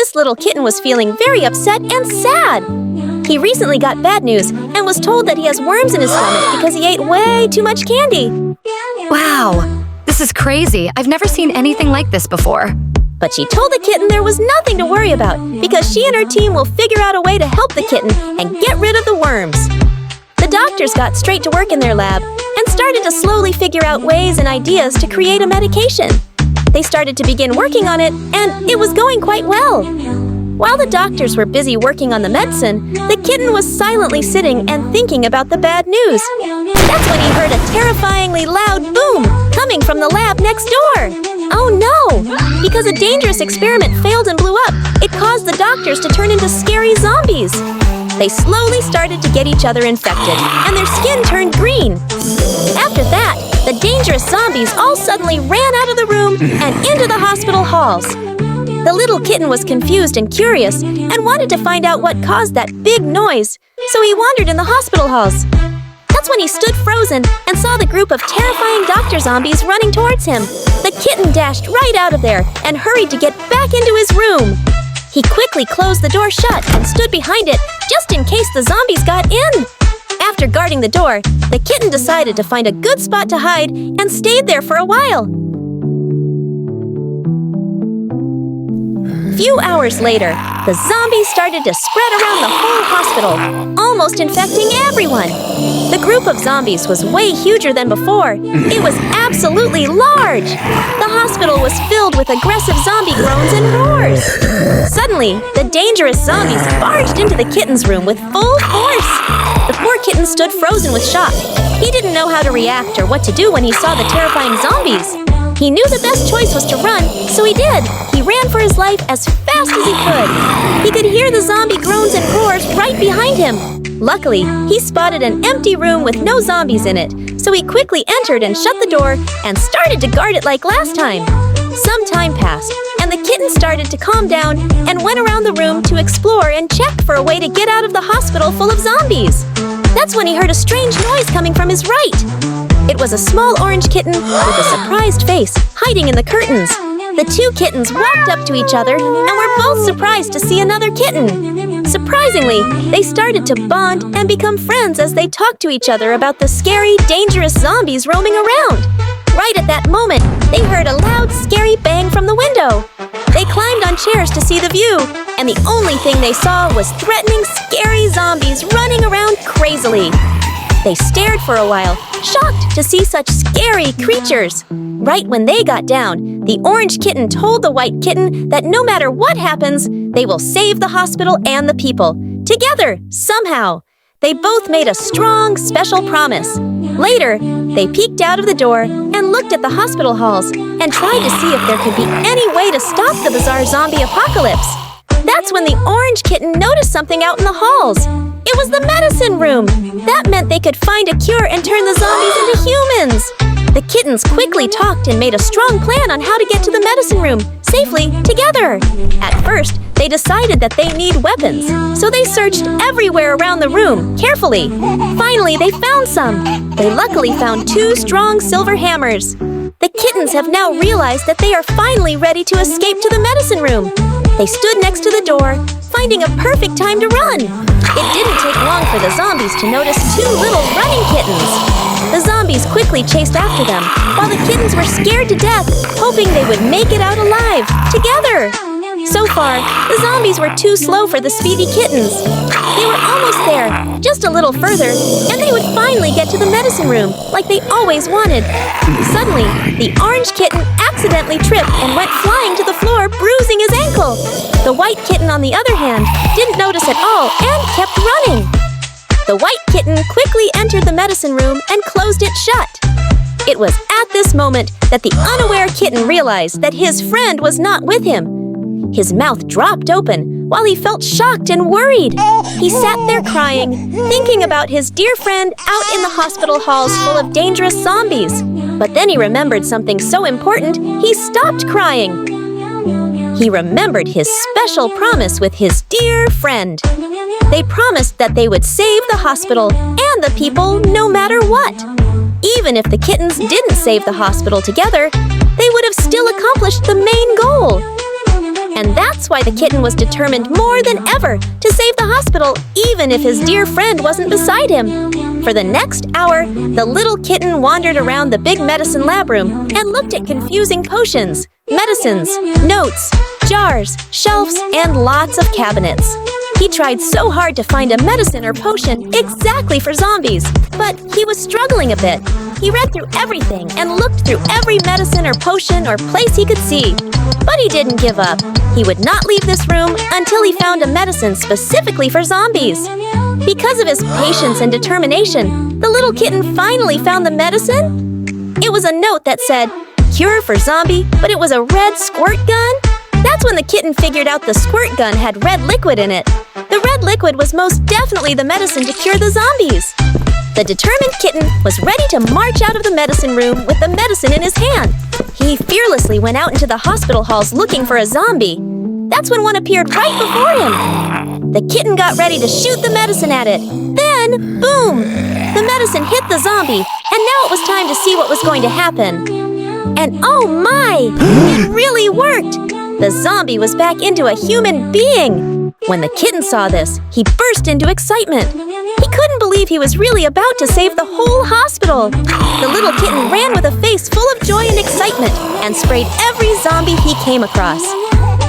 This little kitten was feeling very upset and sad. He recently got bad news and was told that he has worms in his stomach because he ate way too much candy. Wow, this is crazy. I've never seen anything like this before. But she told the kitten there was nothing to worry about because she and her team will figure out a way to help the kitten and get rid of the worms. The doctors got straight to work in their lab and started to slowly figure out ways and ideas to create a medication. They started to begin working on it, and it was going quite well. While the doctors were busy working on the medicine, the kitten was silently sitting and thinking about the bad news. That's when he heard a terrifyingly loud boom coming from the lab next door. Oh no! Because a dangerous experiment failed and blew up, it caused the doctors to turn into scary zombies. They slowly started to get each other infected, and their skin turned green. After that, the dangerous zombies all suddenly ran out of the room and into the hospital halls. The little kitten was confused and curious and wanted to find out what caused that big noise, so he wandered in the hospital halls. That's when he stood frozen and saw the group of terrifying doctor zombies running towards him. The kitten dashed right out of there and hurried to get back into his room. He quickly closed the door shut and stood behind it just in case the zombies got in. After guarding the door, the kitten decided to find a good spot to hide and stayed there for a while. A few hours later, the zombies started to spread around the whole hospital, almost infecting everyone. The group of zombies was way huger than before. It was absolutely large. The hospital was filled with aggressive zombie groans and roars. Suddenly, the dangerous zombies barged into the kitten's room with full force. The poor kitten stood frozen with shock. He didn't know how to react or what to do when he saw the terrifying zombies. He knew the best choice was to run, so he did. He ran for his life as fast as he could. He could hear the zombie groans and roars right behind him. Luckily, he spotted an empty room with no zombies in it, so he quickly entered and shut the door and started to guard it like last time. Some time passed, and the kitten started to calm down and went around the room to explore and check for a way to get out of the hospital full of zombies. That's when he heard a strange noise coming from his right. It was a small orange kitten with a surprised face hiding in the curtains. The two kittens walked up to each other and were both surprised to see another kitten. Surprisingly, they started to bond and become friends as they talked to each other about the scary, dangerous zombies roaming around. Right at that moment, they heard a loud, scary bang from the window. They climbed on chairs to see the view, and the only thing they saw was threatening, scary zombies running around crazily. They stared for a while, shocked to see such scary creatures. Right when they got down, the orange kitten told the white kitten that no matter what happens, they will save the hospital and the people. Together, somehow. They both made a strong, special promise. Later, they peeked out of the door and looked at the hospital halls and tried to see if there could be any way to stop the bizarre zombie apocalypse. That's when the orange kitten noticed something out in the halls. It was the medicine room. That meant they could find a cure and turn the zombies into humans. The kittens quickly talked and made a strong plan on how to get to the medicine room safely together. At first, they decided that they need weapons, so they searched everywhere around the room carefully. Finally, they found some. They luckily found 2 strong silver hammers. The kittens have now realized that they are finally ready to escape to the medicine room. They stood next to the door, finding a perfect time to run. It didn't take long for the zombies to notice 2 little running kittens. The zombies quickly chased after them, while the kittens were scared to death, hoping they would make it out alive, together. So far, the zombies were too slow for the speedy kittens. They were almost there, just a little further, and they would finally get to the medicine room, like they always wanted. Suddenly, the orange kitten accidentally tripped and went flying to the floor, bruising his ankle. The white kitten, on the other hand, didn't notice at all and kept running. The white kitten quickly entered the medicine room and closed it shut. It was at this moment that the unaware kitten realized that his friend was not with him. His mouth dropped open while he felt shocked and worried. He sat there crying, thinking about his dear friend out in the hospital halls full of dangerous zombies. But then he remembered something so important, he stopped crying. He remembered his special promise with his dear friend. They promised that they would save the hospital and the people no matter what. Even if the kittens didn't save the hospital together, they would have still accomplished the main goal. And that's why the kitten was determined more than ever to save the hospital, even if his dear friend wasn't beside him. For the next hour, the little kitten wandered around the big medicine lab room and looked at confusing potions, medicines, notes, jars, shelves, and lots of cabinets. He tried so hard to find a medicine or potion exactly for zombies, but he was struggling a bit. He read through everything and looked through every medicine or potion or place he could see. But he didn't give up. He would not leave this room until he found a medicine specifically for zombies. Because of his patience and determination, the little kitten finally found the medicine. It was a note that said, "Cure for zombie," but it was a red squirt gun. That's when the kitten figured out the squirt gun had red liquid in it. The red liquid was most definitely the medicine to cure the zombies. The determined kitten was ready to march out of the medicine room with the medicine in his hand. He fearlessly went out into the hospital halls looking for a zombie. That's when one appeared right before him. The kitten got ready to shoot the medicine at it. Then, boom! The medicine hit the zombie, and now it was time to see what was going to happen. And oh my! It really worked! The zombie was back into a human being! When the kitten saw this, he burst into excitement. He couldn't believe he was really about to save the whole hospital. The little kitten ran with a face full of joy and excitement and sprayed every zombie he came across.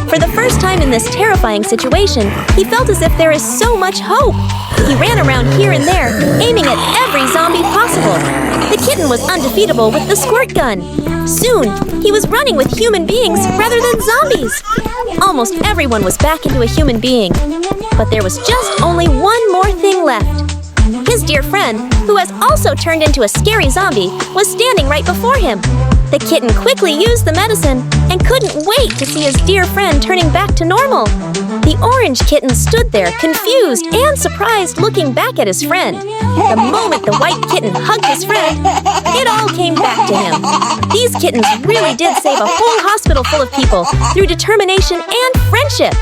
For the first time in this terrifying situation, he felt as if there is so much hope. He ran around here and there, aiming at every zombie possible. The kitten was undefeatable with the squirt gun. Soon, he was running with human beings rather than zombies. Almost everyone was back into a human being. But there was just only one more thing left. His dear friend, who has also turned into a scary zombie, was standing right before him. The kitten quickly used the medicine and couldn't wait to see his dear friend turning back to normal. The orange kitten stood there, confused and surprised, looking back at his friend. The moment the white kitten hugged his friend, it all came back to him. These kittens really did save a whole hospital full of people through determination and friendship.